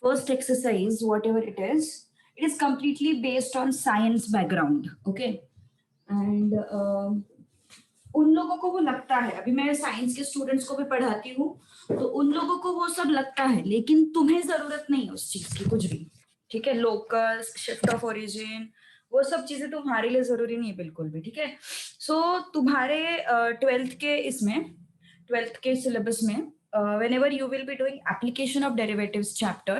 first exercise, whatever it is completely based on science background. Okay. And उन लोगों को वो लगता है, अभी मैं साइंस के स्टूडेंट्स को भी पढ़ाती हूँ, तो उन लोगों को वो सब लगता है, लेकिन तुम्हें जरूरत नहीं है उस चीज की कुछ भी. ठीक है, लोकस, शिफ्ट ऑफ ओरिजिन, वो सब चीजें तुम्हारे लिए जरूरी नहीं है बिल्कुल भी. ठीक है, सो तुम्हारे ट्वेल्थ के इसमें, ट्वेल्थ के सिलेबस में, whenever you will be doing application of derivatives chapter,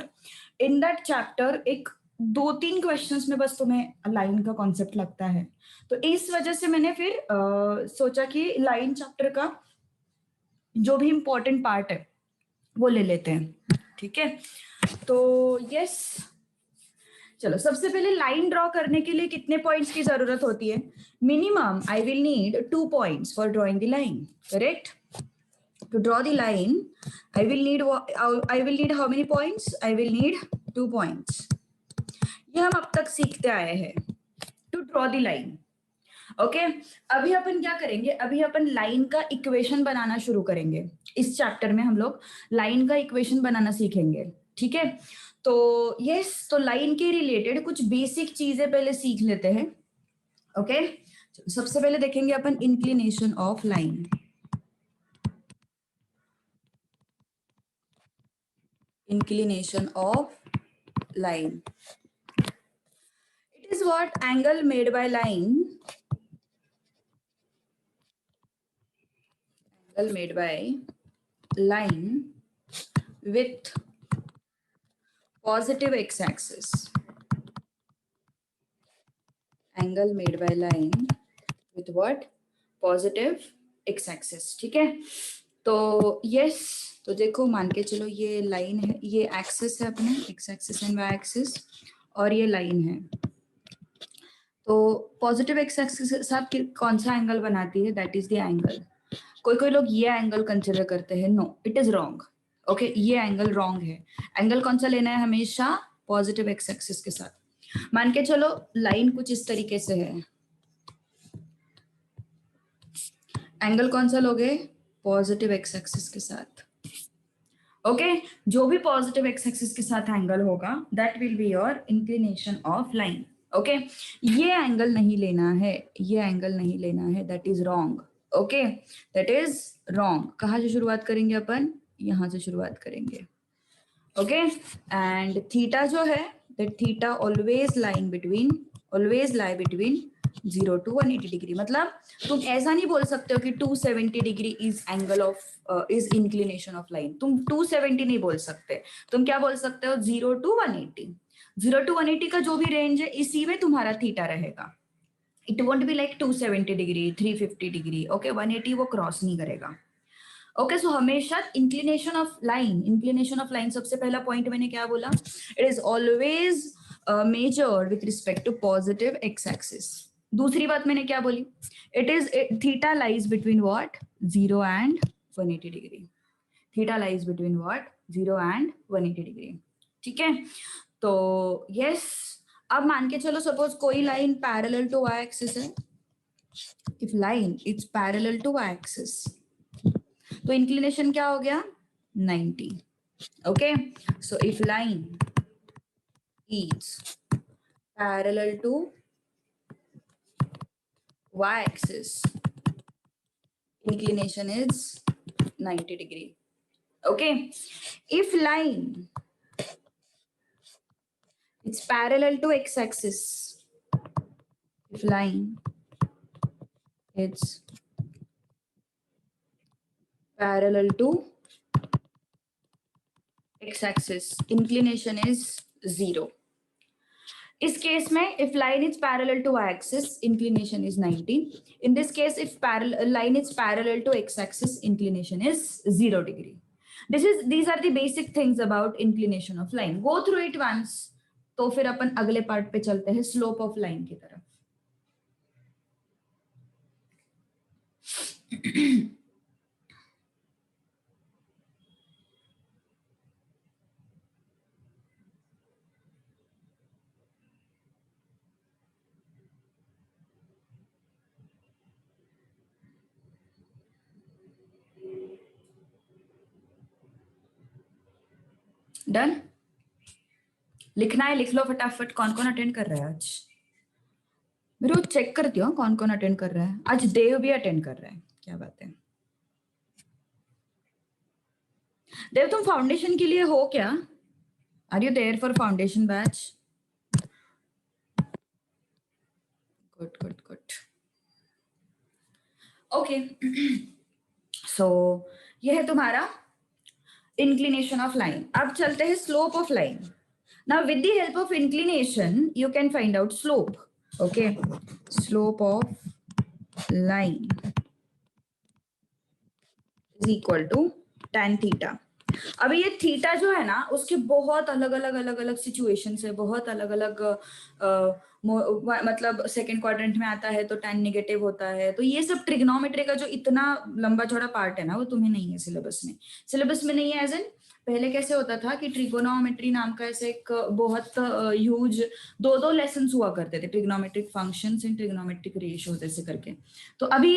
in that chapter एक 2-3 क्वेश्चंस में बस तुम्हें लाइन का कॉन्सेप्ट लगता है. तो इस वजह से मैंने फिर सोचा कि लाइन चैप्टर का जो भी इंपॉर्टेंट पार्ट है वो ले लेते हैं. ठीक है, तो यस, चलो सबसे पहले लाइन ड्रॉ करने के लिए कितने पॉइंट्स की जरूरत होती है? Minimum I will need 2 points for drawing the line. Correct? To draw the line, I will need how many points? I will need 2 points. ये हम अब तक सीखते आए हैं. To draw the line. Okay, अभी अपन क्या करेंगे? अभी अपन लाइन का इक्वेशन बनाना शुरू करेंगे. इस चैप्टर में हम लोग लाइन का इक्वेशन बनाना सीखेंगे. ठीक है, तो यस, तो लाइन के रिलेटेड कुछ बेसिक चीजें पहले सीख लेते हैं. ओके, सबसे पहले देखेंगे अपन inclination of line. Inclination of line. It is what angle made by line. Angle made by line with positive x-axis. Angle made by line with what? Positive x-axis. ठीक है, तो yes, तो देखो मान के चलो ये लाइन है, ये एक्सिस है अपने, X axis and Y axis, और ये लाइन है. तो पॉजिटिव एक्स एक्सिस के साथ कौन सा एंगल बनाती है? That is the angle. कोई लोग ये एंगल कंसिडर करते हैं. No, it is wrong. Okay, ये एंगल रॉन्ग है. एंगल कौन सा लेना है? हमेशा पॉजिटिव एक्स एक्सिस के साथ. मान के चलो लाइन कुछ इस तरीके से है, एंगल कौन सा लोगे? पॉजिटिव एक्स एक्सिस के साथ. ओके, जो भी पॉजिटिव एक्स एक्सिस के साथ एंगल होगा that will be your inclination of line. Okay, ये एंगल नहीं लेना है, ये एंगल नहीं लेना है, that is wrong. Okay, that is wrong. कहाँ से शुरुआत करेंगे अपन? यहां से शुरुआत करेंगे. ओके, एंड थीटा जो है, that theta always lie between 0 to 180 degree. मतलब तुम ऐसा नहीं बोल सकते हो कि 270 degree is angle of is inclination of line. तुम 270 नहीं बोल सकते. तुम क्या बोल सकते हो? 0 to 180. 0 to 180 का जो भी रेंज है, इसी में तुम्हारा थीटा रहेगा. It won't be like 270 degree, 350 degree. Okay, 180 वो क्रॉस नहीं करेगा. ओके, सो हमेशा इंक्लिनेशन ऑफ लाइन, सबसे पहला पॉइंट मैंने क्या बोला? It is always measured with respect to positive X axis. दूसरी बात मैंने क्या बोली? It is theta lies between what? 0 and 180 degree. Theta lies between what? 0 and 180 degree. ठीक है, तो यस, अब मान के चलो सपोज कोई line parallel to y axis है. If line is parallel to y axis, तो इंक्लिनेशन क्या हो गया? 90. Okay, so if line is parallel to y axis, inclination is 90 degree. Okay, if line is parallel to x axis, if line is parallel to x axis, inclination is 0. इस case में if line is parallel to y axis, inclination is 90. In this case, if line is parallel to x axis, inclination is 0 degree. These are the basic things about inclination of line. Go through it once. तो फिर अपन अगले part पे चलते हैं, slope of line की तरफ. Done? लिखना है लिख लो फटाफट। कौन कौन अटेंड कर रहा है आज? मेरे को चेक करती हूँ कौन कौन अटेंड कर रहा है आज। देव भी अटेंड कर रहा है, क्या बात है। देव तुम फाउंडेशन के लिए हो क्या? Are you there for foundation batch? Good good good. Okay so ये है तुम्हारा इंक्लिनेशन ऑफ लाइन। अब चलते हैं slope of line. Now with the help of inclination you can find out slope. Okay, slope of line is equal to tan theta. अभी ये theta जो है ना उसके बहुत अलग अलग सिचुएशन है, बहुत अलग अलग मतलब सेकंड क्वाड्रेंट में आता है तो tan नेगेटिव होता है। तो ये सब ट्रिग्नोमेट्री का जो इतना लंबा चौड़ा पार्ट है ना वो तुम्हें नहीं है सिलेबस में। सिलेबस में नहीं है एज एन पहले कैसे होता था कि ट्रिगोनोमेट्री नाम का ऐसे एक बहुत ह्यूज दो लेसन हुआ करते थे, trigonometric functions and trigonometric ratios ऐसे करके। तो अभी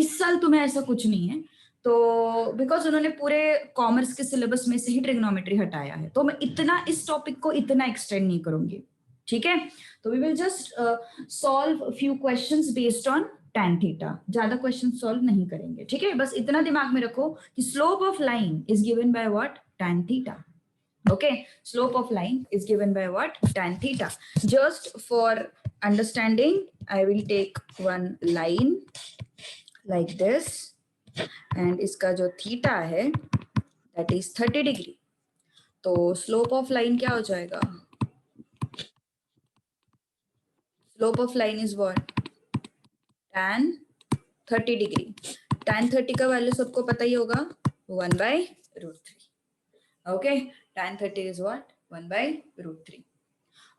इस साल तुम्हें ऐसा कुछ नहीं है, तो बिकॉज उन्होंने पूरे कॉमर्स के सिलेबस में से ही ट्रिग्नोमेट्री हटाया है, तो मैं इतना इस टॉपिक को इतना एक्सटेंड नहीं करूंगी। ठीक है, तो we will just solve few questions based on tan theta, ज्यादा क्वेश्चन सॉल्व नहीं करेंगे। ठीक है, बस इतना दिमाग में रखो कि slope of line is given by what? tan theta. Okay, slope of line is given by what? Tan theta. Just for understanding, I will take one line like this and इसका जो थीटा है that is 30 degree. तो slope of line क्या हो जाएगा? Slope of line is what? Tan 30 degree. tan 30 का value सबको पता ही होगा, 1/√3। Okay, tan 30 is what? 1/√3.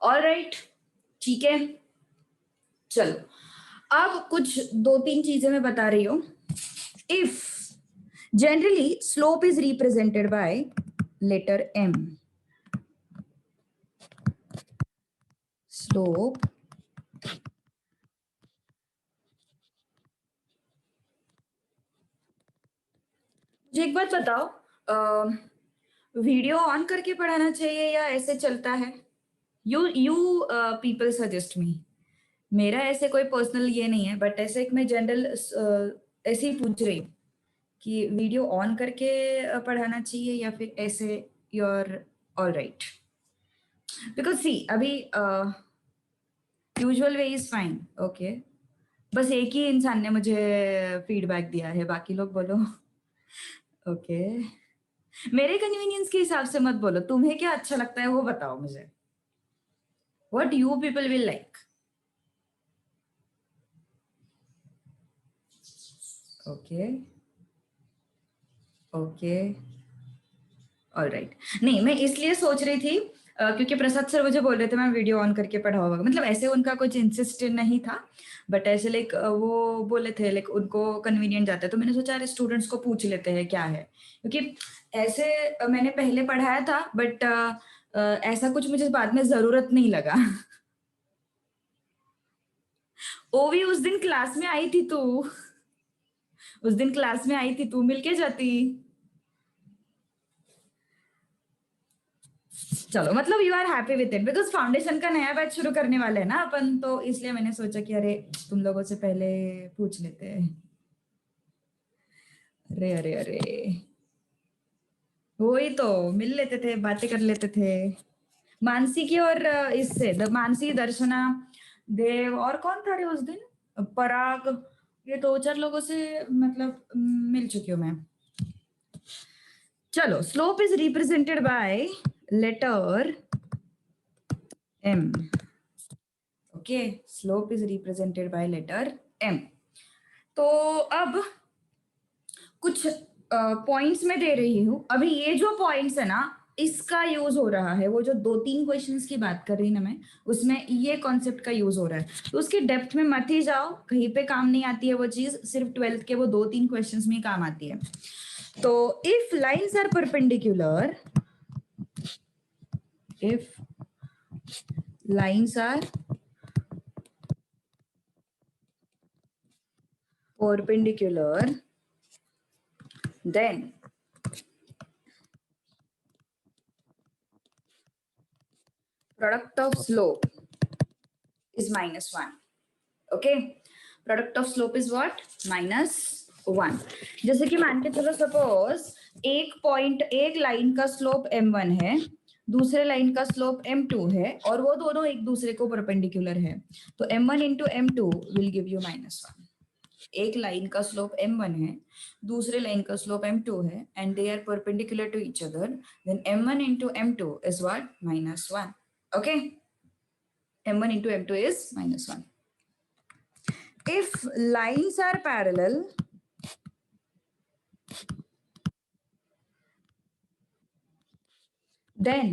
All right, ठीक है। चलो अब कुछ दो तीन चीजें मैं बता रही हूं। If generally slope is represented by letter m, slope मुझे एक बात बताओ, वीडियो ऑन करके पढ़ाना चाहिए या ऐसे चलता है? You people suggest me. मेरा ऐसे कोई पर्सनल ये नहीं है, बट ऐसे एक मैं जनरल ऐसे ही पूछ रही हूँ कि वीडियो ऑन करके पढ़ाना चाहिए या फिर ऐसे योर ऑल राइट। बिकॉज सी अभी usual way is fine. Okay, बस एक ही इंसान ने मुझे फीडबैक दिया है, बाकी लोग बोलो ओके मेरे कन्वीनियंस के हिसाब से मत बोलो, तुम्हें क्या अच्छा लगता है वो बताओ मुझे। What you people will like. Okay okay all right. नहीं मैं इसलिए सोच रही थी क्योंकि प्रसाद सर मुझे बोल रहे थे मैं वीडियो ऑन करके पढ़ाऊंगा, मतलब ऐसे उनका कुछ इंसिस्ट नहीं था, बट ऐसे लाइक वो बोले थे लाइक उनको कन्वीनियंट जाता है, तो मैंने सोचा अरे स्टूडेंट्स को पूछ लेते हैं क्या है, क्योंकि ऐसे मैंने पहले पढ़ाया था बट ऐसा कुछ मुझे बाद में जरूरत नहीं लगा। ओवी उस दिन क्लास में आई थी तू, उस दिन क्लास में आई थी तू, मिलके जाती। चलो मतलब you are happy with it, because foundation का नया बैच शुरू करने वाले हैं ना अपन, तो इसलिए मैंने सोचा कि अरे तुम लोगों से पहले पूछ लेते हैं। अरे अरे अरे वही तो, मिल लेते थे, बातें कर लेते थे मानसी की, और इससे मानसी, दर्शना, देव और कौन था रे उस दिन, पराग, ये दो चार लोगों से मतलब मिल चुकी हूँ मैं। चलो slope is represented by letter m. Okay, slope is represented by letter m। तो अब कुछ पॉइंट्स में दे रही हूँ। अभी ये जो पॉइंट्स है ना इसका यूज हो रहा है, वो जो दो तीन क्वेश्चंस की बात कर रही ना मैं, उसमें ये कॉन्सेप्ट का यूज हो रहा है, तो उसके डेप्थ में मत ही जाओ, कहीं पे काम नहीं आती है वो चीज, सिर्फ 12th के वो दो तीन क्वेश्चंस में ही काम आती है। तो if lines are perpendicular, if lines are perpendicular then product of slope is -1. Okay, product of slope is what? -1. जैसे कि मान के चलो सपोज एक लाइन का स्लोप m1 है, दूसरे लाइन का स्लोप m2 है, और वो दोनों एक दूसरे को परपेंडिकुलर है, तो m1 into m2 will give you -1. एक लाइन का स्लोप m1 है, दूसरे लाइन का स्लोप m2 है, and they are perpendicular to each other, then m1 into m2 is what? -1. Okay, m1 into m2 is -1. If lines are parallel, then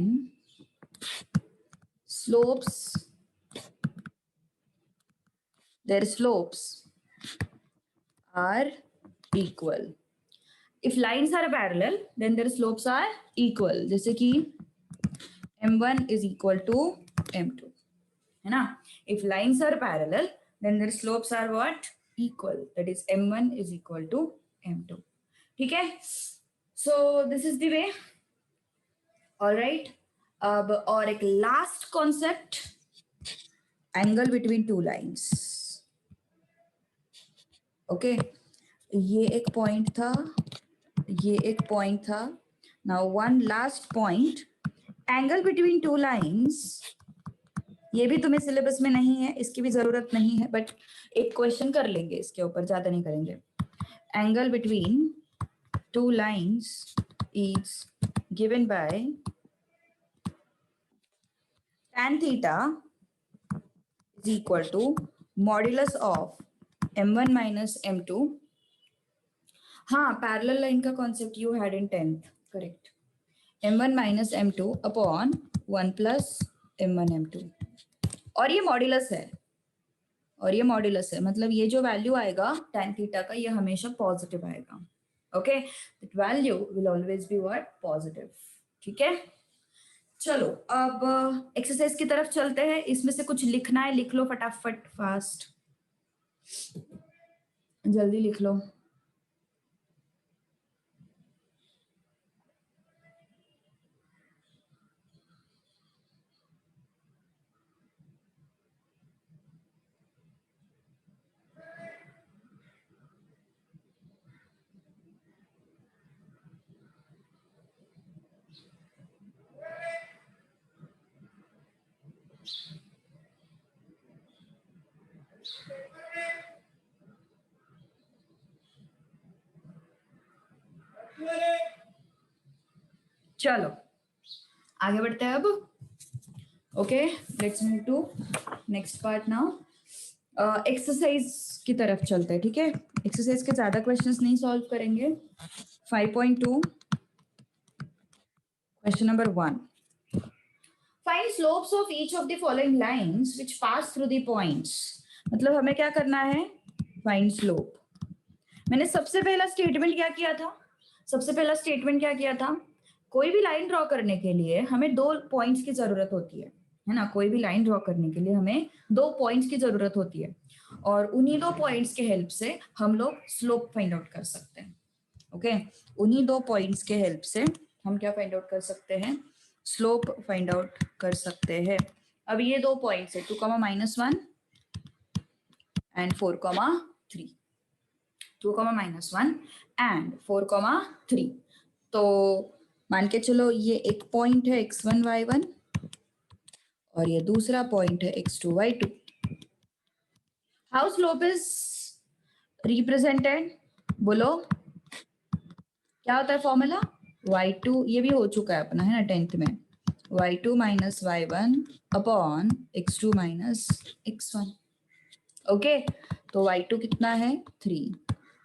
their slopes are equal. If lines are parallel, then their slopes are equal. जैसे कि m1 is equal to m2, है ना? If lines are parallel, then their slopes are what? Equal. That is m1 is equal to m2. ठीक है? So this is the way. All right. अब और एक last concept, angle between two lines. Okay, ये एक point था, ये एक पॉइंट था. Now one last point, angle between two lines. ये भी तुम्हें सिलेबस में नहीं है, इसकी भी जरूरत नहीं है, बट एक क्वेश्चन कर लेंगे इसके ऊपर, ज्यादा नहीं करेंगे. Angle between two lines is given bye tan theta is equal to modulus of m1 minus m2. हाँ, पैरेलल लाइन का concept you had in 10th, correct. m1 minus m2 upon 1 plus m1 m2. और ये modulus है, मतलब ये जो value आएगा tan theta का, ये हमेशा पॉजिटिव आएगा. Okay, that value will always be what? Positive. ठीक है, चलो अब एक्सरसाइज की तरफ चलते हैं. इसमें से कुछ लिखना है, लिख लो फटाफट, फास्ट, जल्दी लिख लो. चलो आगे बढ़ते हैं अब. Okay, let's move to next part now. Exercise की तरफ चलते हैं. ठीक है, एक्सरसाइज के ज्यादा क्वेश्चंस नहीं सॉल्व करेंगे. 5.2 question number 1. Find slopes of each of the following lines which pass through the points. मतलब हमें क्या करना है? Find slope. मैंने सबसे पहला स्टेटमेंट क्या किया था? कोई भी लाइन ड्रॉ करने के लिए हमें 2 पॉइंट्स की जरूरत होती है ना? कोई भी लाइन ड्रॉ करने के लिए हमें 2 पॉइंट्स की जरूरत होती है, और उन्हीं 2 पॉइंट्स के हेल्प से हम लोग स्लोप फाइंड आउट कर सकते हैं. ओके, उन्हीं 2 पॉइंट्स के हेल्प से हम क्या फाइंड आउट कर सकते हैं? स्लोप फाइंड आउट कर सकते हैं. अब ये 2 पॉइंट्स है 2,-1 एंड 4,3. 2,-1 एंड 4,3. तो मान के चलो ये एक पॉइंट है x1 y1 और ये दूसरा पॉइंट है x2 y2. How slope is represented? बोलो क्या होता है फॉर्मूला? y2, ये भी हो चुका है अपना, है ना 10th में. y2 minus y1 upon x2 minus x1. Okay, तो y2 कितना है? 3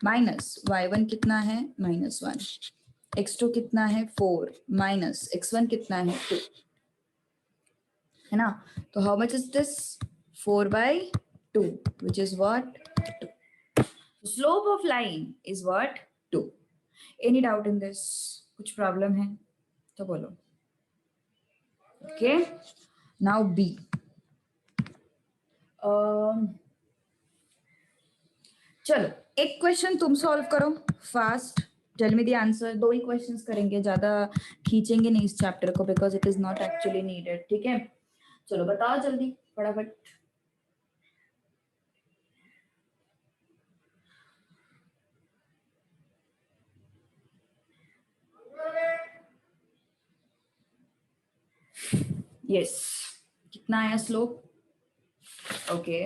माइनस y1 कितना है? -1. x2 कितना है? 4 माइनस x1 कितना है? 2, है ना? तो how much is this? 4/2, which is what? 2. Slope of line is what? 2. Any doubt in this? कुछ प्रॉब्लम है तो बोलो. Okay, now B. चलो एक क्वेश्चन तुम सॉल्व करो fast. Tell me the answer. 2 ही क्वेश्चंस करेंगे, ज्यादा खींचेंगे नहीं इस चैप्टर को, because it is not actually needed. ठीक है, चलो बताओ जल्दी फटाफट। यस, कितना आया slope? Okay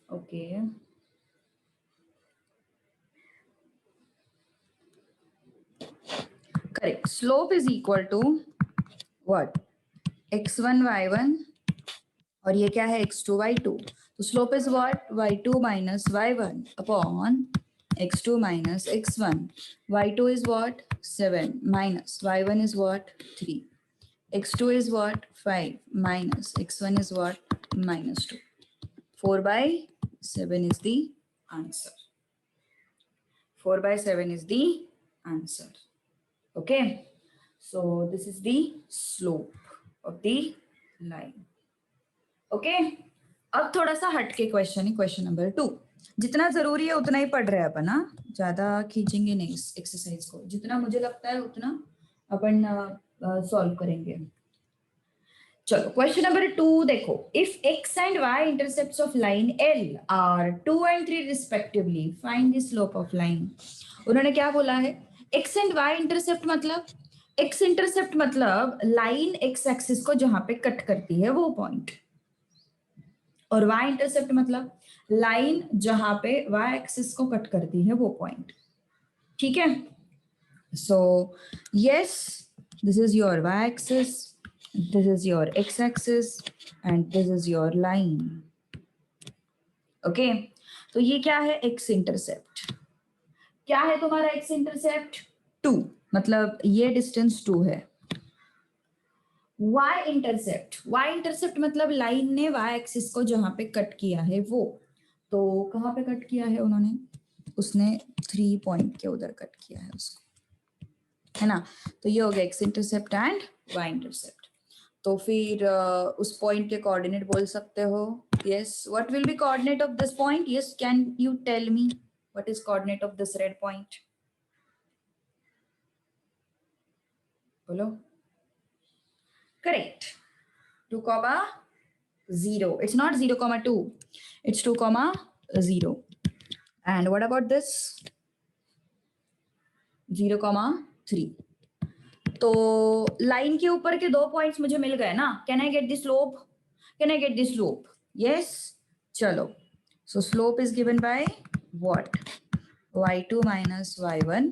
okay, correct. Slope is equal to what? x1 y1, और ये क्या है? x2 y2। तो slope is what? y2 minus y1 upon x2 minus x1। y2 is what? 7 minus y1 is what? 3। x2 is what? 5 minus x1 is what? Minus 2। 4 by 7 is the answer. 4 by 7 is the answer. Okay. So this is the slope of the line. Okay. अब थोड़ा सा हटके question है, question number 2। जितना जरूरी है उतना ही पढ़ रहे हैं अपन, ना ज्यादा खींचेंगे नहीं इस एक्सरसाइज को, जितना मुझे लगता है उतना अपन सॉल्व करेंगे। चलो क्वेश्चन नंबर 2 देखो। If x and y intercepts of line L are 2 and 3 respectively, find the slope of line. उन्होंने क्या बोला है? x एंड y इंटरसेप्ट मतलब, x इंटरसेप्ट मतलब लाइन x एक्सिस को जहां पे कट करती है वो पॉइंट, और y इंटरसेप्ट मतलब लाइन जहां पे y एक्सिस को कट करती है वो पॉइंट। ठीक है? So yes, this is your y axis, this is your x-axis and this is your line. Okay, तो ये क्या है? x intercept. क्या है तुम्हारा x इंटरसेप्ट? 2, मतलब ये डिस्टेंस 2 है। y इंटरसेप्ट, y इंटरसेप्ट मतलब लाइन ने y एक्सिस को जहां पे कट किया है वो, तो कहां पे कट किया है उन्होंने? उसने 3 पॉइंट के उधर कट किया है उसको, है ना? तो ये हो गया x intercept and y intercept. तो फिर उस पॉइंट के कोऑर्डिनेट बोल सकते हो। Yes, what will be coordinate of this point? Yes, can you tell me what is coordinate of this red point? बोलो। Correct, 2,0। It's not 0,2, it's 2,0। And what about this? 0,3। तो line के ऊपर के 2 points मुझे मिल गए ना। Can I get the slope? Can I get the slope? Yes, चलो। So slope is given by what? y2 minus y1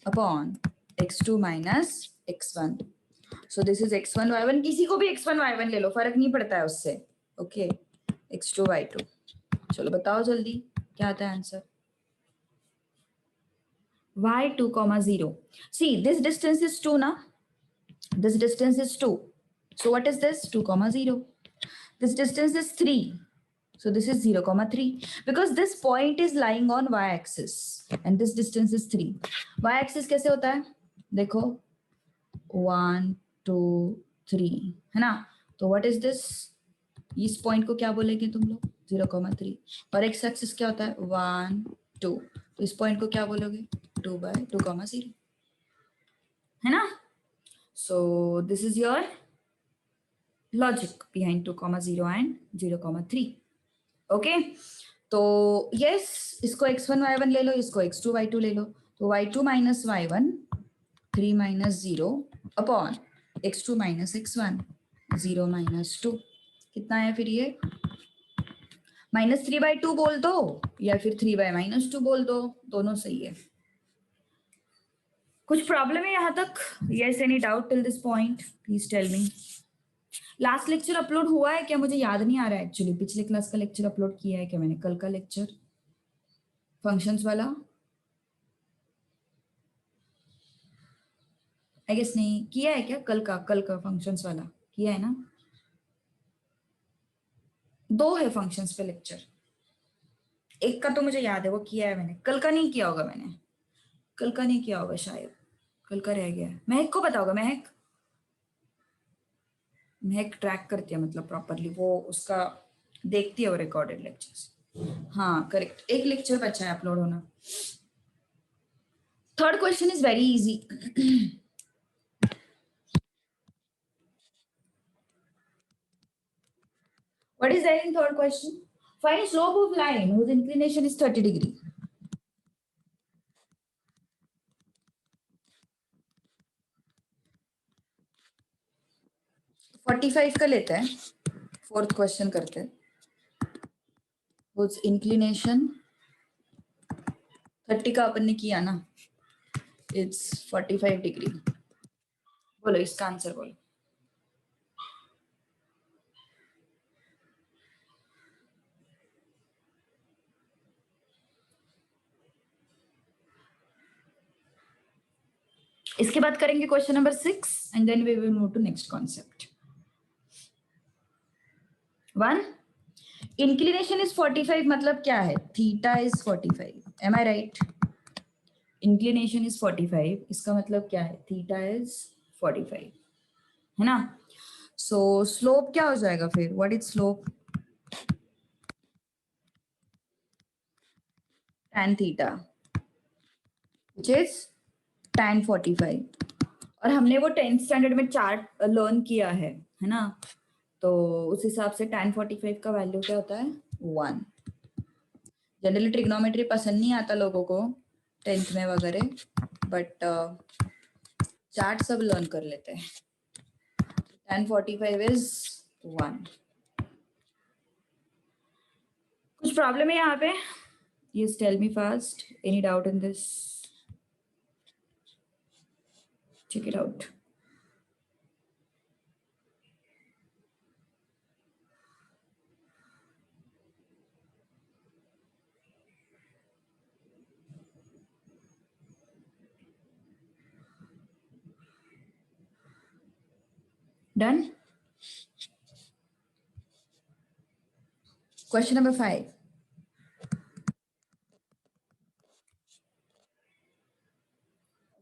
upon x2 minus x1। so this is x1 y1, किसी को भी x1 y1 ले लो, फर्क नहीं पड़ता है उससे। Okay, x2 y2। चलो बताओ जल्दी क्या आता है answer? y2,0। see this distance is 2 ना, this distance is 2, so what is this? 2,0। this distance is 3, so this is 0,3, because this point is lying on y axis and this distance is 3। y axis कैसे होता है? देखो 1 2 3, है ना? तो what is this? इस point को क्या बोलेंगे तुम लोग? 0,3। और x एक्सिस क्या होता है? 1 2, तो इस पॉइंट को क्या बोलोगे? 2/2,0, है ना? so this is your logic behind 2,0 and 0,3। Okay, तो यस, इसको x1 y1 ले लो, इसको x2 y2 ले लो। तो y2 minus y1 3 minus 0 upon x2 minus x1 0 minus 2। कितना है फिर ये? -3/2 बोल दो या फिर 3/-2 बोल दो, दोनों सही है। कुछ प्रॉब्लम है यहाँ तक? Yes, any doubt till this point? Please tell me. Last lecture upload हुआ है क्या? मुझे याद नहीं आ रहा है एक्चुअली। पिछले क्लास का लेक्चर अपलोड किया है क्या मैंने? कल का लेक्चर फंक्शंस वाला आई गेस नहीं किया है क्या? कल का फंक्शंस वाला किया है ना? 2 है फंक्शंस पे लेक्चर, एक का तो मुझे याद है वो किया है मैंने, कल का नहीं किया होगा मैंने। कल का नहीं किया होगा शायद, कल का रह गया है। महक को पता होगा। महक ट्रैक करती है, मतलब प्रॉपरली वो उसका देखती है वो रिकॉर्डेड लेक्चर्स। हाँ करेक्ट, एक लेक्चर बचा है अपलोड होना। Third question is very easy. What is there in third question? Find slope of line whose inclination is 30 degree. $45 का लेते हैं, फोर्थ क्वेश्चन करते हैं. Whose inclination 30 का अपन ने किया ना, it's 45 degree. बोलो इसका आंसर बोलो. इसके बाद करेंगे question number 6 and then we will move to next concept. 1. Inclination is 45 मतलब क्या है? Theta is 45. Am I right? Inclination is 45, इसका मतलब क्या है? थीटा इज 45, है ना? सो स्लोप क्या हो जाएगा फिर? What is slope? tan theta which is tan 45. और हमने वो 10th स्टैंडर्ड में चार्ट लर्न किया है ना? तो उस हिसाब से tan 45 का वैल्यू क्या होता है? 1. जनरली ट्रिग्नोमेट्री पसंद नहीं आता लोगों को 10th में वगैरह, बट चार्ट सब लर्न कर लेते हैं. tan 45 is 1. कुछ प्रॉब्लम है यहाँ पे? Yes, tell me fast. Any doubt in this? Check it out. Done? Question number 5.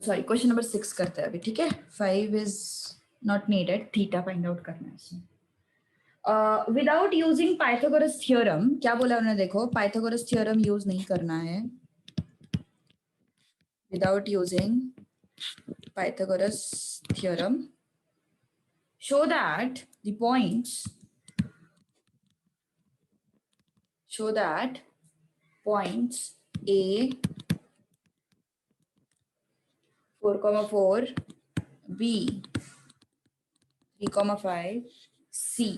Sorry, question number 6 करते हैं अभी, ठीक है? 5 is not needed. Theta find out करना है इसमें. विदाउट यूजिंग पाइथागोरस थ्योरम, क्या बोला उन्होंने? देखो, पाइथागोरस थ्योरम यूज नहीं करना है. Without using Pythagoras theorem, show that points A 4,4, B 3,5, C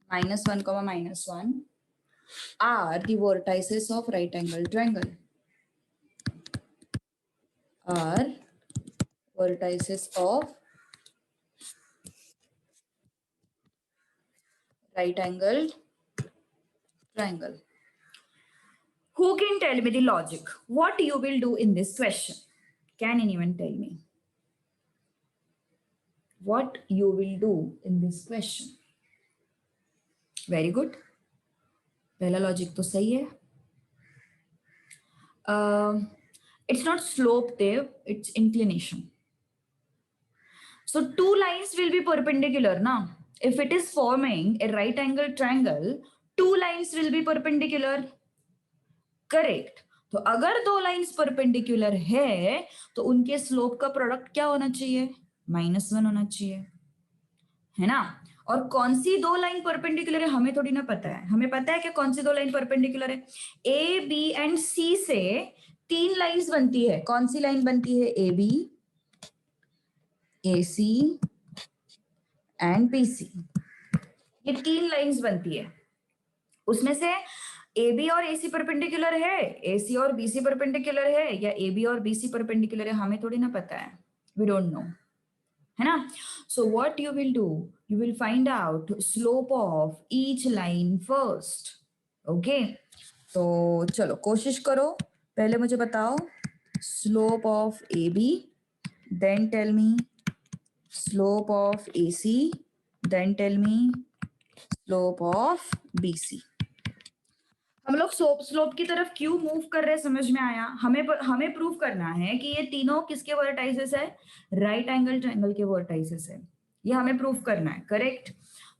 -1, -1 are the vertices of right angle triangle. Are vertices of right angled triangle. Who can tell me the logic? What you will do in this question? Can anyone tell me what you will do in this question? Very good. पहला logic तो सही है. It's not slope there, it's inclination. So two lines will be perpendicular now. If it is forming a right angle triangle, two lines will be perpendicular. Correct. तो अगर दो lines perpendicular है तो उनके स्लोप का प्रोडक्ट क्या होना चाहिए? -1 होना चाहिए, है ना? और कौन सी दो लाइन परपेंडिकुलर है हमें थोड़ी ना पता है. हमें पता है कि कौन सी दो लाइन परपेंडिकुलर है. ए बी एंड सी से 3 लाइंस बनती है. कौन सी लाइन बनती है? A B, A C and B C. ये 3 लाइंस बनती है. उसमें से ए बी और ए सी परपेंडिकुलर है, ए सी और बी सी परपेंडिकुलर है, या ए बी और बी सी परपेंडिकुलर है, हमें थोड़ी ना पता है. वी डोंट नो, है ना? So what you will do, you will find out slope of each line first. Okay, तो चलो कोशिश करो. पहले मुझे बताओ slope of A B, then tell me slope of A C, then tell me slope of B C. हम लोग slope की तरफ क्यों मूव कर रहे हैं समझ में आया? हमें प्रूव करना है कि ये तीनों किसके वर्टाइसेस है? राइट एंगल ट्रायंगल के वर्टाइसेस है. ये हमें प्रूव करना है. करेक्ट.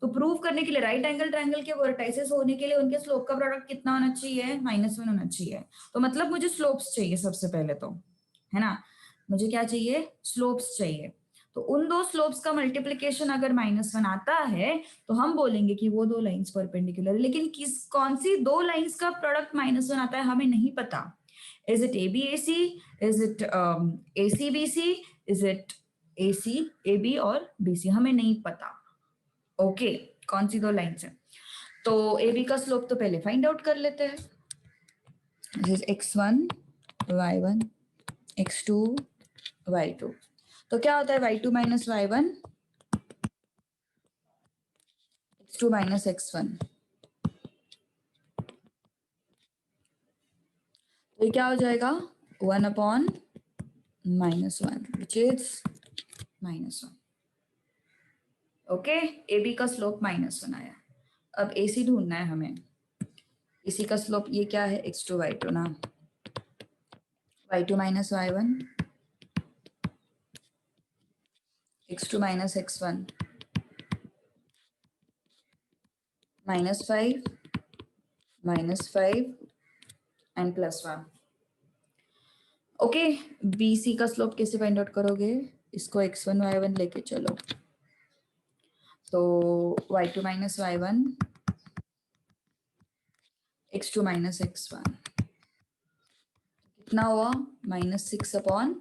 तो प्रूव करने के लिए राइट एंगल ट्रायंगल के वर्टाइसेस होने के लिए उनके स्लोप का प्रोडक्ट कितना होना चाहिए? -1 होना चाहिए. तो मतलब मुझे स्लोप्स चाहिए सबसे पहले तो, है ना? मुझे क्या चाहिए? स्लोप्स चाहिए. तो उन दो स्लोप्स का मल्टीप्लीकेशन अगर -1 आता है तो हम बोलेंगे कि वो दो लाइंस परपेंडिकुलर है। लेकिन कौन सी दो लाइंस का प्रोडक्ट -1 आता है हमें नहीं पता। Is it ABAC, is it ACBC, is it AC AB और BC, हमें नहीं पता। ओके, कौन सी दो लाइंस है। तो AB का स्लोप तो पहले फाइंड आउट कर लेते हैं। This is x1 y1 x2 y2। तो क्या होता है y2 minus y1 x2 minus x1। तो ये क्या हो जाएगा 1/-1 विच इज -1। ओके, AB का स्लोप -1 आया। अब AC ढूंढना है हमें। AC का स्लोप ये क्या है x2 y2 ना, y2 minus y1 x2 minus x1 -5 -5 and +1। Okay, BC का स्लोप कैसे फाइंड आउट करोगे, इसको x1 y1 लेके चलो। तो y2 minus y1 x2 minus x1 कितना हुआ -6/-4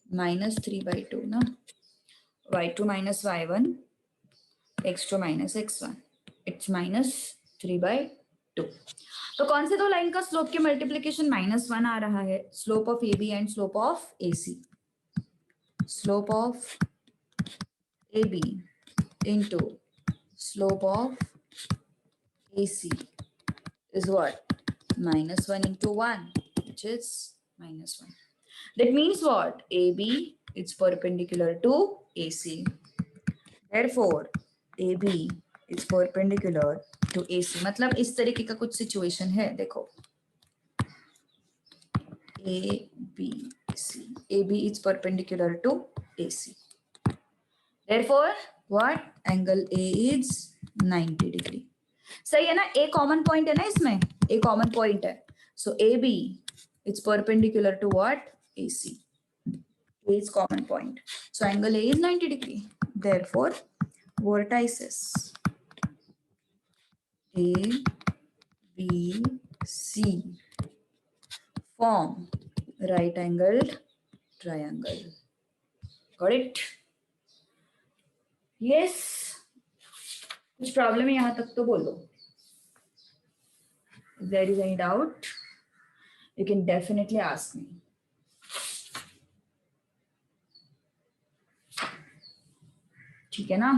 -3/2 ना। y2 minus y1 x2 minus x1 it's -3/2। तो कौन से दो लाइन का स्लोप के मल्टीप्लीकेशन -1 आ रहा है, slope of AB and slope of AC। Slope of AB into slope of AC is what? -1 into 1, which is -1. That means what? AB is perpendicular to AC. Therefore, AB is perpendicular to AC. मतलब इस तरीके का कुछ situation है, देखो ABC. AB is perpendicular to AC. Therefore, what? Angle A is 90 degree. सही है ना, A कॉमन पॉइंट है ना इसमें, A कॉमन पॉइंट है। So AB is perpendicular to what? AC. A is common point. So angle A is 90 degree. Therefore, vertices A, B, C form right angled triangle. Got it? Yes. कुछ problem है यहां तक तो बोलो। If there is any doubt, you can definitely ask me. ठीक है ना।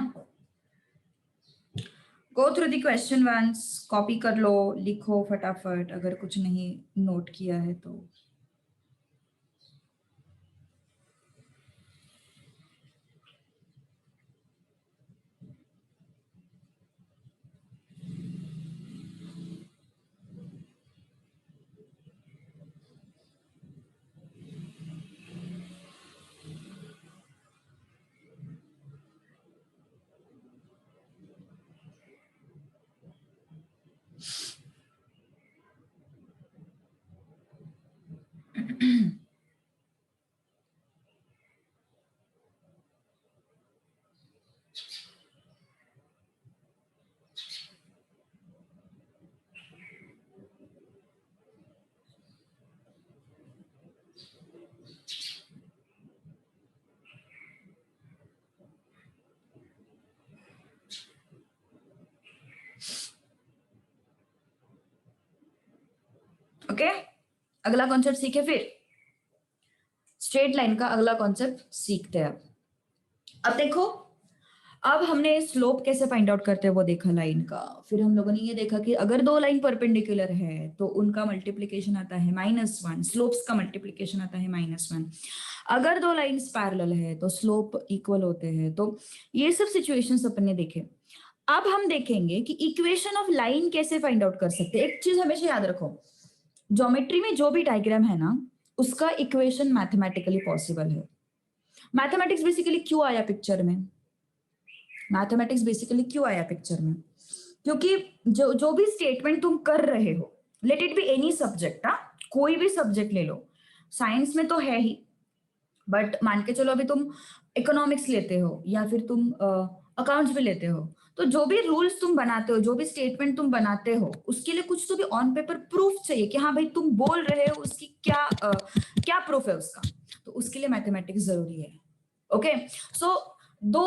Go through the question once, copy कर लो, लिखो फटाफट अगर कुछ नहीं नोट किया है तो। ओके, अगला कॉन्सेप्ट सीखे, फिर स्ट्रेट लाइन का अगला कॉन्सेप्ट सीखते हैं। अब देखो, अब हमने स्लोप कैसे फाइंड आउट करते हैं वो देखा लाइन का। फिर हम लोगों ने ये देखा कि अगर दो लाइन परपेंडिकुलर है तो उनका मल्टीप्लीकेशन आता है -1, स्लोप्स का मल्टीप्लीकेशन आता है -1। अगर दो लाइंस पैरेलल है तो स्लोप इक्वल होते हैं। तो ये सब सिचुएशंस अपन ने देखे। अब हम देखेंगे कि इक्वेशन ऑफ लाइन कैसे फाइंड आउट कर सकते हैं। एक चीज हमेशा याद रखो, ज्योमेट्री में जो भी डायग्राम है ना उसका इक्वेशन मैथमेटिकली पॉसिबल है। मैथमेटिक्स बेसिकली क्यों आया पिक्चर में, मैथमेटिक्स बेसिकली क्यों आया पिक्चर में, क्योंकि जो भी स्टेटमेंट तुम कर रहे हो, let it be any subject, कोई भी सब्जेक्ट ले लो, साइंस में तो है ही, बट मान के चलो अभी तुम इकोनॉमिक्स लेते हो या फिर तुम अकाउंट्स भी लेते हो, तो जो भी रूल्स तुम बनाते हो, जो भी स्टेटमेंट तुम बनाते हो, उसके लिए कुछ तो भी ऑन पेपर प्रूफ चाहिए कि हाँ भाई तुम बोल रहे हो, उसकी क्या प्रूफ है उसका। तो उसके लिए मैथमेटिक्स जरूरी है। ओके, सो दो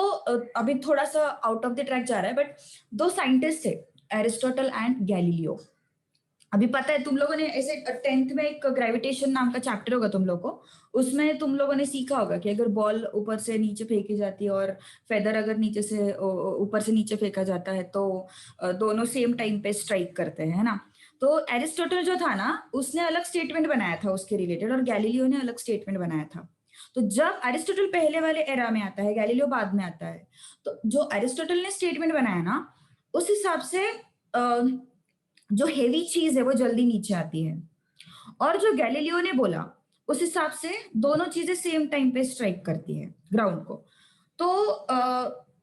अभी थोड़ा सा आउट ऑफ द ट्रैक जा रहा है, बट दो साइंटिस्ट थे, एरिस्टोटल एंड गैलीलियो। अभी पता है तुम लोगों ने ऐसे 10th में एक ग्रेविटेशन नाम का चैप्टर होगा तुम लोगों को, उसमें तुम लोगों ने सीखा होगा कि अगर बॉल ऊपर से नीचे फेंकी जाती है और फेदर अगर नीचे से ऊपर से नीचे फेंका जाता है, तो दोनों सेम टाइम पे स्ट्राइक करते हैं, है ना। तो एरिस्टोटल जो था ना, उसने अलग स्टेटमेंट बनाया था उसके रिलेटेड, और गैलीलियो ने अलग स्टेटमेंट बनाया था। तो जब एरिस्टोटल पहले वाले एरा में आता है, गैलीलियो बाद में आता है, तो जो एरिस्टोटल ने स्टेटमेंट बनाया ना, उस हिसाब से जो हेवी चीज है वो जल्दी नीचे आती है, और जो गैलीलियो ने बोला उस हिसाब से दोनों चीजें सेम टाइम पे स्ट्राइक करती है ग्राउंड को। तो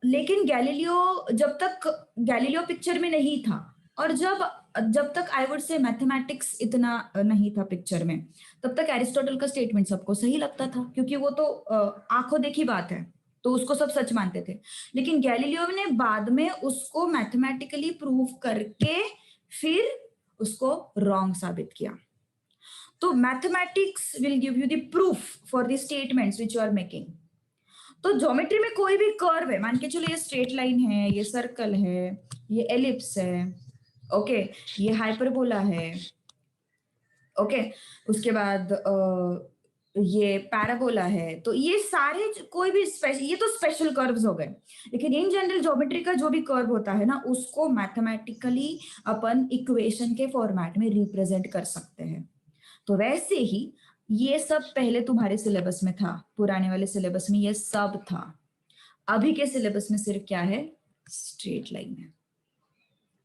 लेकिन गैलीलियो पिक्चर में नहीं था, और जब जब तक आई वुड से मैथमेटिक्स इतना नहीं था पिक्चर में, तब तक एरिस्टोटल का स्टेटमेंट सबको सही लगता था, क्योंकि वो तो आंखों देखी बात है, तो उसको सब सच मानते थे। लेकिन गैलीलियो ने बाद में उसको मैथमेटिकली प्रूव करके फिर उसको रॉन्ग साबित किया। तो mathematics will give you the proof for the statements which you are making. तो ज्योमेट्री में कोई भी कर्व है, मान के चलो ये स्ट्रेट लाइन है, ये सर्कल है, ये एलिप्स है, ओके, ये हाइपरबोला है, ओके, उसके बाद ये पैराबोला है, तो ये सारे कोई भी स्पेशल, ये तो स्पेशल कर्व्स हो गए। लेकिन इन जनरल ज्योमेट्री का जो भी कर्व होता है ना, उसको मैथमेटिकली अपन इक्वेशन के फॉर्मेट में रिप्रेजेंट कर सकते हैं। तो वैसे ही ये सब पहले तुम्हारे सिलेबस में था, पुराने वाले सिलेबस में ये सब था। अभी के सिलेबस में सिर्फ क्या है, स्ट्रेट लाइन है।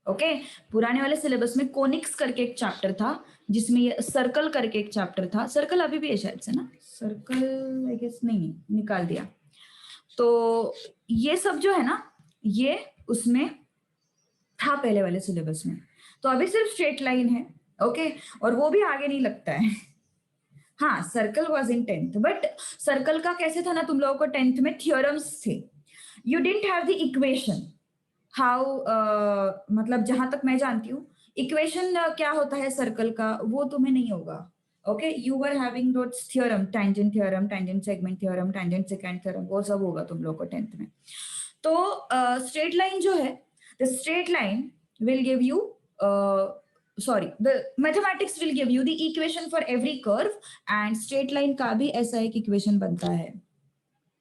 ओके, पुराने वाले सिलेबस में कोनिक्स करके एक चैप्टर था, जिसमें ये सर्कल करके एक चैप्टर था। सर्कल अभी भी है शायद से ना, सर्कल आई गेस नहीं निकाल दिया। तो ये सब जो है ना, ये उसमें था पहले वाले सिलेबस में। तो अभी सिर्फ स्ट्रेट लाइन है, ओके, और वो भी आगे नहीं लगता है। हाँ, circle was in 10th, but circle का कैसे था ना, तुम लोगों को 10th में थियोरम्स थे, you didn't have the equation. How मतलब जहां तक मैं जानती हूँ, इक्वेशन क्या होता है सर्कल का वो तुम्हें नहीं होगा। Okay, you were having dots theorem, tangent segment theorem, tangent secant theorem, वो सब होगा तुम लोग को 10th में। तो स्ट्रेट लाइन जो है, the straight line will give you sorry, the mathematics will give you the equation for every curve, and straight line का भी ऐसा एक इक्वेशन बनता है,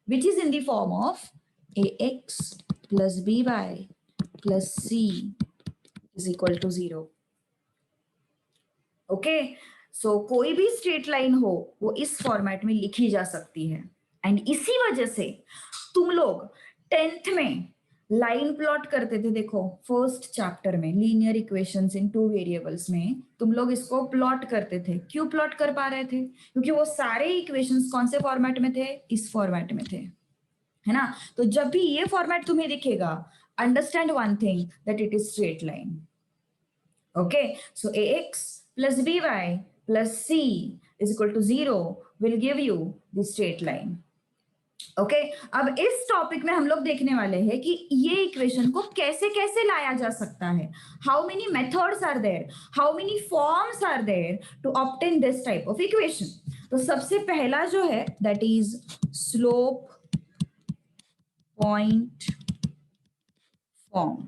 which is in the form of ax plus by plus c is equal to 0. Okay, so कोई भी straight line हो वो इस फॉर्मेट में लिखी जा सकती है। एंड इसी वजह से तुम लोग 10th में लाइन प्लॉट करते थे, देखो फर्स्ट चैप्टर में लीनियर इक्वेशंस इन टू वेरिएबल्स में तुम लोग इसको प्लॉट करते थे। क्यों प्लॉट कर पा रहे थे, क्योंकि वो सारे इक्वेशंस कौन से फॉर्मेट में थे, इस फॉर्मेट में थे, है ना। तो जब भी ये फॉर्मेट तुम्हें दिखेगा, understand one thing, that it is straight line. Okay, so ax plus by plus c is equal to 0 will give you the straight line. Okay, अब इस टॉपिक में हम लोग देखने वाले हैं कि ये इक्वेशन को कैसे कैसे लाया जा सकता है, how many methods are there, how many forms are there to obtain this type of equation. तो सबसे पहला जो है that is slope point form.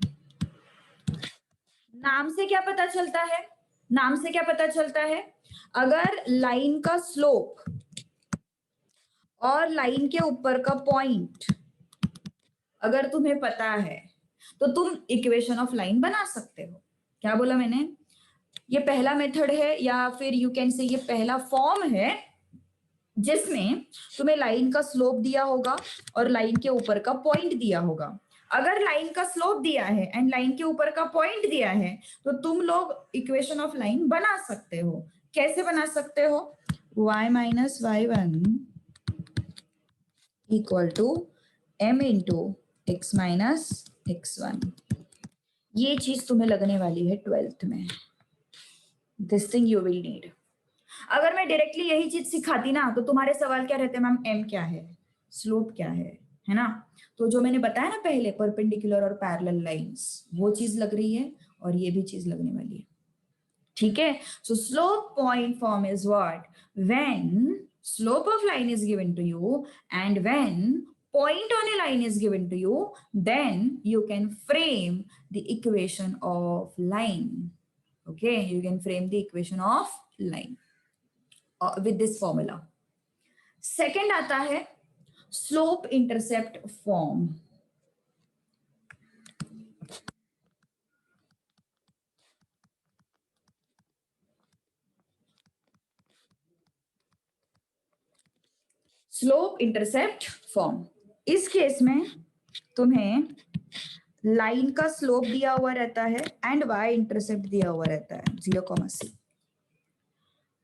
नाम से क्या पता चलता है, नाम से क्या पता चलता है, अगर लाइन का स्लोप और लाइन के ऊपर का पॉइंट अगर तुम्हें पता है, तो तुम इक्वेशन ऑफ लाइन बना सकते हो। क्या बोला मैंने, ये पहला मेथड है, या फिर यू कैन से ये पहला फॉर्म है जिसमें तुम्हें लाइन का स्लोप दिया होगा और लाइन के ऊपर का पॉइंट दिया होगा। अगर लाइन का स्लोप दिया है एंड लाइन के ऊपर का पॉइंट दिया है, तो तुम लोग इक्वेशन ऑफ लाइन बना सकते हो। कैसे बना सकते हो, y minus y1 equal to m into x minus x1। ये चीज तुम्हें लगने वाली है 12th में, this thing you will need. अगर मैं डायरेक्टली यही चीज सिखाती ना तो तुम्हारे सवाल क्या रहते मैम, एम क्या है, स्लोप क्या है ना। तो जो मैंने बताया ना पहले, परपेंडिकुलर और पैरेलल लाइंस, वो चीज लग रही है और ये भी चीज लगने वाली है। ठीक है, सो slope point form is what, when slope of line is given to you and when point on a line is given to you, then you can frame the equation of line. Okay, you can frame the equation of line with this formula. Second आता है slope intercept form. Slope intercept form, इस case में तुम्हें line का slope दिया हुआ रहता है एंड वाई इंटरसेप्ट दिया हुआ रहता है 0,c.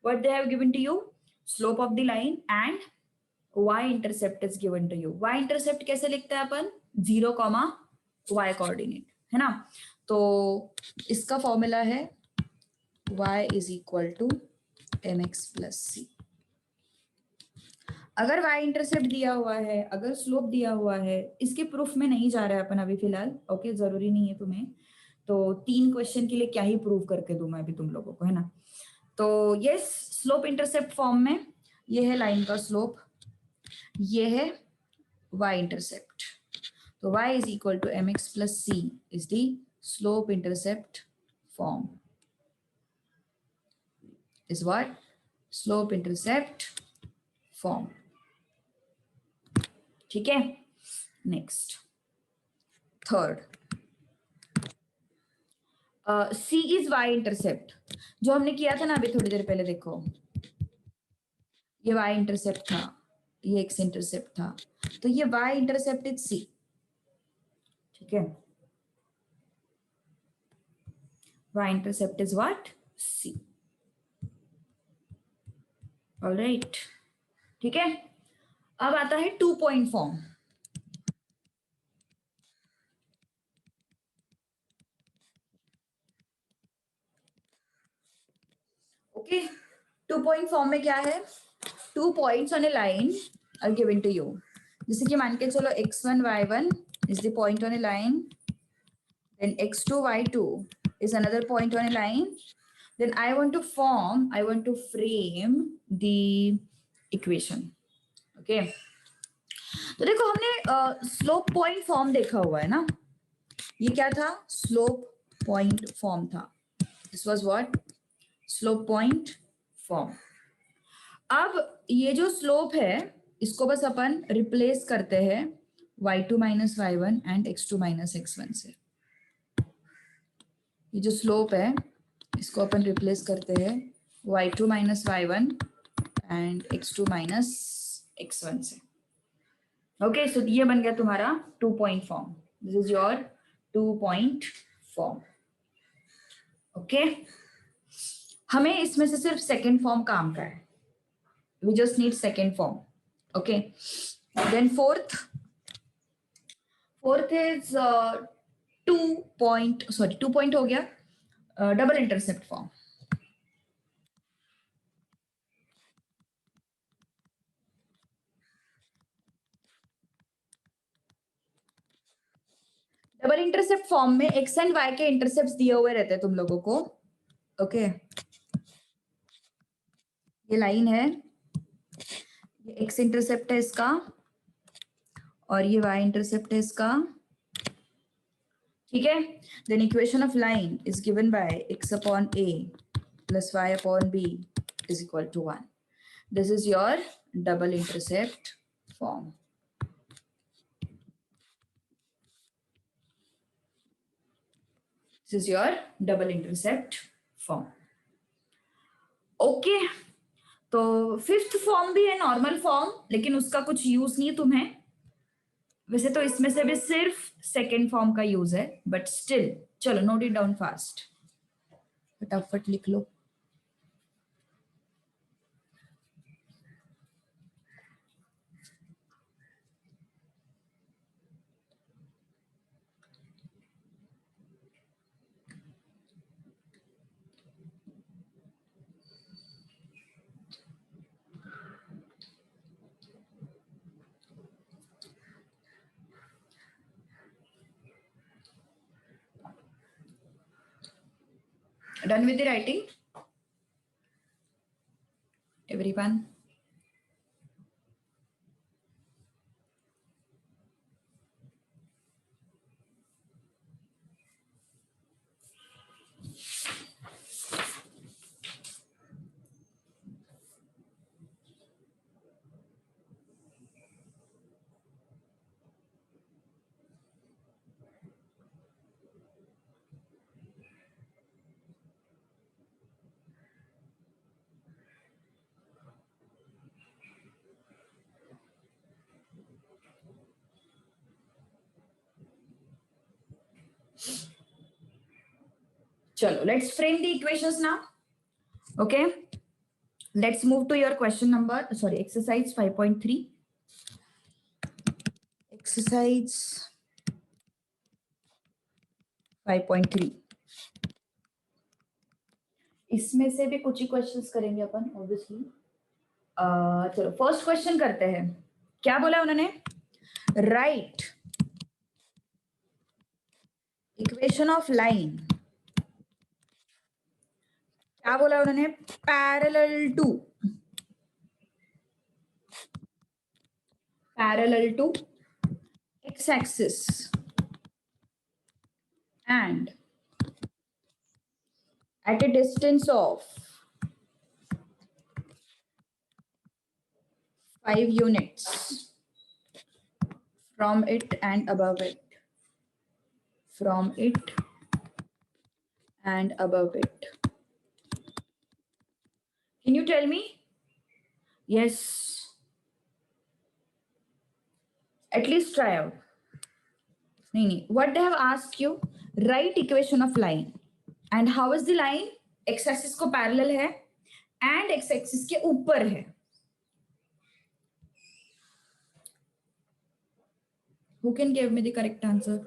What they have given to you, slope of the line and y intercept is given to you. Y intercept कैसे लिखते हैं अपन, 0, y कोऑर्डिनेट है ना। तो इसका फॉर्मूला है y is equal to mx plus c. अगर y इंटरसेप्ट दिया हुआ है, अगर स्लोप दिया हुआ है, इसके प्रूफ में नहीं जा रहा है अपन अभी फिलहाल, ओके, जरूरी नहीं है तुम्हें। तो 3 क्वेश्चन के लिए क्या ही प्रूव करके दूं मैं अभी तुम लोगों को, है ना। तो यस, स्लोप इंटरसेप्ट फॉर्म में ये है लाइन का स्लोप, ये है y इंटरसेप्ट। तो y is equal to mx plus c is the slope intercept form, is what, slope intercept form. ठीक है, next third, C is Y intercept, जो हमने किया था ना अभी थोड़ी देर पहले, देखो ये वाई इंटरसेप्ट था, ये एक्स इंटरसेप्ट था, तो ये वाई इंटरसेप्ट इज सी। ठीक है, Y intercept is what, C. Alright, ठीक है। अब आता है 2 point form. Okay, 2 point form में क्या है, 2 points on a line are given to you. जैसे कि मान के चलो x1 y1 is the point on a line, then x2 y2 is another point on a line, then I want to frame the equation. Okay, तो देखो हमने slope point form देखा हुआ है ना, ये क्या था, स्लोप पॉइंट फॉर्म था, this was what, slope point form. अब ये जो स्लोप है इसको बस अपन रिप्लेस करते हैं y2 minus y1 and x2 minus x1 से। ये जो स्लोप है इसको अपन रिप्लेस करते हैं y2 minus y1 and x2 minus x1 से। ओके, सो ये बन गया तुम्हारा 2 point form, this is your 2 point form. Okay, हमें इसमें से सिर्फ सेकेंड फॉर्म काम का है, we just need second form. Okay, then fourth is 2 point हो गया, double intercept form. Double intercept form में एक्स एंड वाई के इंटरसेप्ट दिए हुए रहते हैं तुम लोगों को। ओके, ये लाइन है, ये एक्स इंटरसेप्ट है इसका और ये वाई इंटरसेप्ट है इसका। ठीक है, then equation of line is given by x upon a plus y upon b is equal to 1. This is your double intercept form. This is your double intercept form. Okay, तो fifth form भी है normal form, लेकिन उसका कुछ use नहीं है तुम्हें। वैसे तो इसमें से भी सिर्फ सेकेंड फॉर्म का यूज है, बट स्टिल चलो नोट इट डाउन फास्ट, फटाफट लिख लो। Done with the writing, everyone? Chalo, let's frame the equations now. Okay, let's move to your question number, sorry, exercise 5.3. Exercise 5.3, इसमें से भी कुछ ही क्वेश्चंस करेंगे अपन ऑब्वियसली। चलो फर्स्ट क्वेश्चन करते हैं। क्या बोला उन्होंने? Write equation of line. क्या बोला उन्होंने? Parallel to x axis and at a distance of 5 units from it and above it. From it and above it. Can you tell me? Yes. At least try out. What they have asked you? Write equation of line. And how is the line? X axis को parallel है and x axis के ऊपर है. Who can give me the correct answer?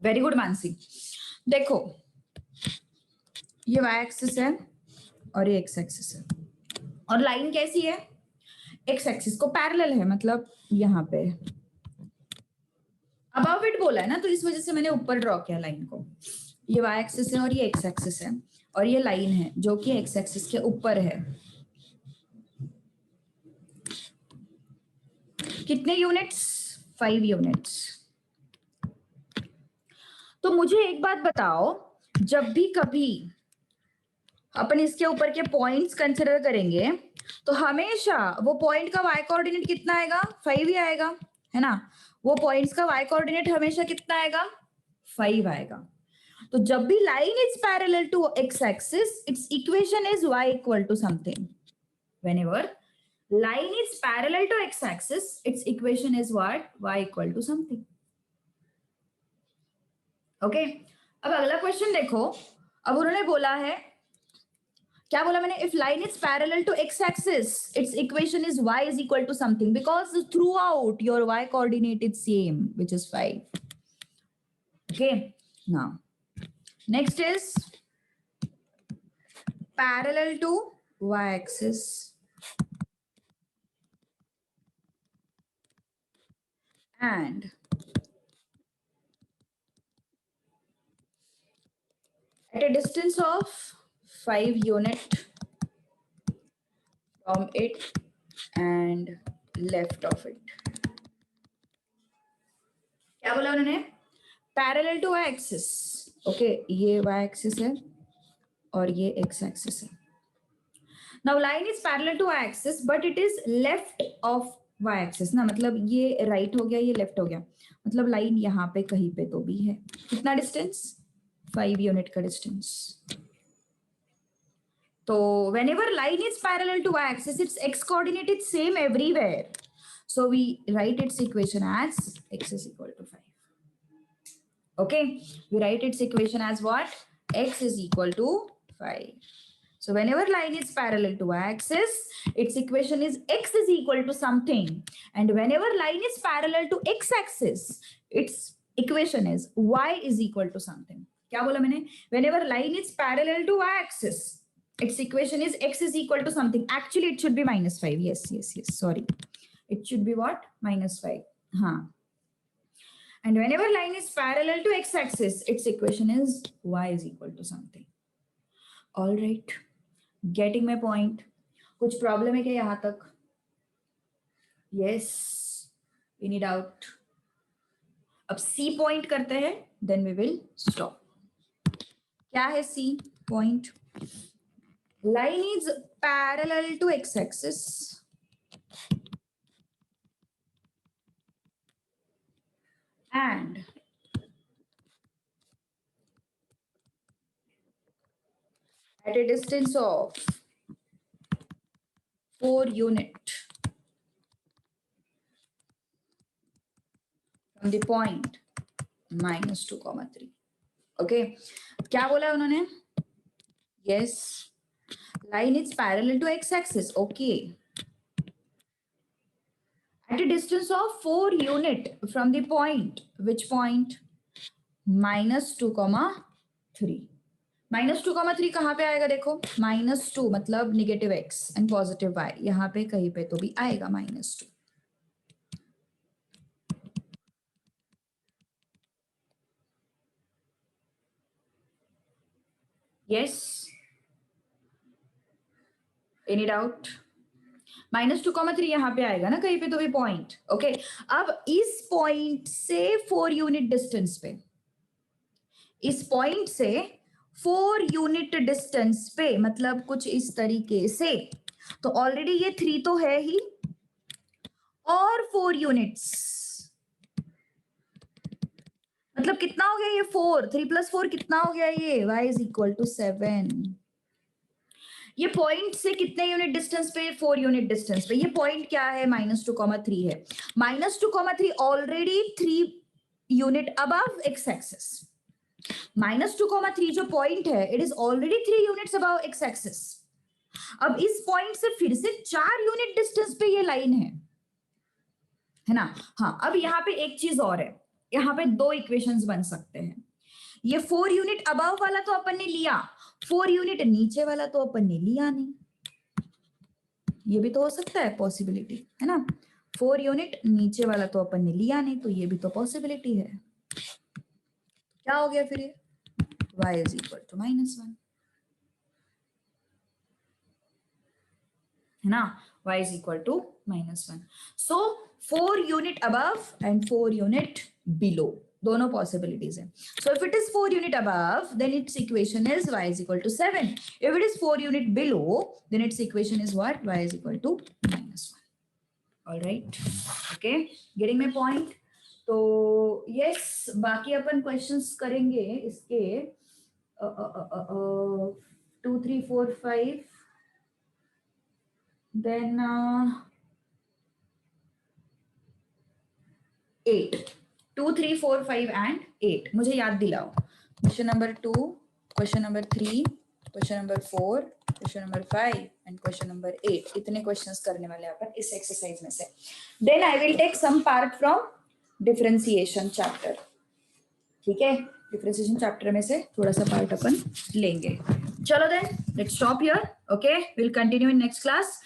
Very good Mansi. देखो ये y axis है और ये x एक्सिस है और लाइन कैसी है? x एक्सिस को पैरेलल है, मतलब यहाँ पे अबव इट बोला है ना, तो इस वजह से मैंने ऊपर ड्रॉ किया लाइन को। ये y एक्सिस है और ये x एक्सिस है और ये लाइन है जो कि x एक्सिस के ऊपर है। कितने यूनिट्स? 5 यूनिट्स। तो मुझे एक बात बताओ, जब भी कभी अपन इसके ऊपर के पॉइंट्स कंसिडर करेंगे तो हमेशा वो पॉइंट का y कोऑर्डिनेट कितना आएगा? 5 ही आएगा, है ना? वो पॉइंट्स का y कोऑर्डिनेट हमेशा कितना आएगा? 5 आएगा। तो जब भी line is parallel to x axis, its equation is y equal to something. Whenever line is parallel to x axis, its equation is what? y equal to something. Okay, अब अगला question देखो। अब उन्होंने बोला है, क्या बोला मैंने? If line is parallel to x axis, its equation is y is equal to something, because throughout your y coordinate is same, which is 5. Okay, now next is parallel to y axis and at a distance of 5 unit from it and left of it. क्या बोला उन्होंने? Parallel to y axis. Okay, ये y axis है और ये x axis है। Now line is parallel to y axis but it is left of y axis ना, मतलब ये राइट हो गया, ये लेफ्ट हो गया, मतलब लाइन यहाँ पे कहीं पे तो भी है। कितना डिस्टेंस? 5 यूनिट का डिस्टेंस। तो whenever line is parallel to y axis, its x coordinate is same everywhere. So we write its equation as x is equal to 5. Okay, we write its equation as what? x is equal to 5. So whenever line is parallel to y-axis, its equation is x is equal to something. And whenever line is parallel to x-axis, its equation is y is equal to something. क्या बोला मैंने? Whenever line is parallel to y-axis, its equation is x is equal to something. Actually, it should be -5. Yes. Sorry. It should be what? -5. Huh. And whenever line is parallel to x-axis, its equation is y is equal to something. All right. Getting my point? कुछ problem है क्या यहां तक? Yes. Any doubt? अब C point करते हैं, then we will stop. क्या है C point? Line is parallel to x-axis and at a distance of 4 unit from the point -2, 3. Okay. क्या बोला है उन्होंने? Yes. Line is parallel to x-axis. Okay. At a distance of 4 unit from the point. Which point? -2, 3. -2, 3 कहाँ पे आएगा? देखो, -2 मतलब negative x and positive y. यहाँ पे कहीं पे तो भी आएगा -2. Yes. Any doubt? -2, 3 यहाँ पे आएगा ना कहीं पे तो भी पॉइंट. ओके. अब इस पॉइंट से 4 यूनिट डिस्टेंस पे, इस पॉइंट से 4 यूनिट डिस्टेंस पे मतलब कुछ इस तरीके से, तो ऑलरेडी ये 3 तो है ही और 4 यूनिट्स मतलब कितना हो गया ये? 4. 3 + 4 कितना हो गया ये? y is equal to 7. ये पॉइंट से कितने यूनिट डिस्टेंस पे? 4 यूनिट डिस्टेंस पे. ये पॉइंट क्या है? -2, 3 है. -2, 3 already 3 unit above x axis. -2, 3 जो पॉइंट है, it is already 3 units above x axis. अब इस पॉइंट से फिर से 4 यूनिट डिस्टेंस पे ये लाइन है ना? हाँ. अब यहाँ पे एक चीज और है, यहाँ पे 2 इक्वेशंस बन सकते हैं. ये 4 यूनिट अबव वाला तो अपन ने लिया, 4 यूनिट नीचे वाला तो अपन ने लिया नहीं. ये भी तो हो सकता है, पॉसिबिलिटी है ना. 4 यूनिट नीचे वाला तो अपन ने लिया नहीं, तो ये भी तो पॉसिबिलिटी है. क्या हो गया फिर ये? y is equal to -1 है ना. y is equal to -1. So 4 unit above and 4 unit below, दोनों possibilities है. So if it is 4 unit above, then its equation is y is equal to 7. If it is 4 unit below, then its equation is what? Y is equal to -1. All right. Okay. Getting my point? तो yes, बाकी अपन questions करेंगे इसके 2, 3, 4, 5. Then 8. 2, 3, 4, 5 and 8. मुझे याद दिलाओ. Question number 2, question number 3, question number 4, question number 5 and question number 8. इतने questions करने वाले अपन इस exercise में से. Then I will take some part from differentiation chapter. ठीक है? Differentiation chapter में से थोड़ा सा part अपन लेंगे. चलो then, let's stop here. Okay? We'll continue in next class.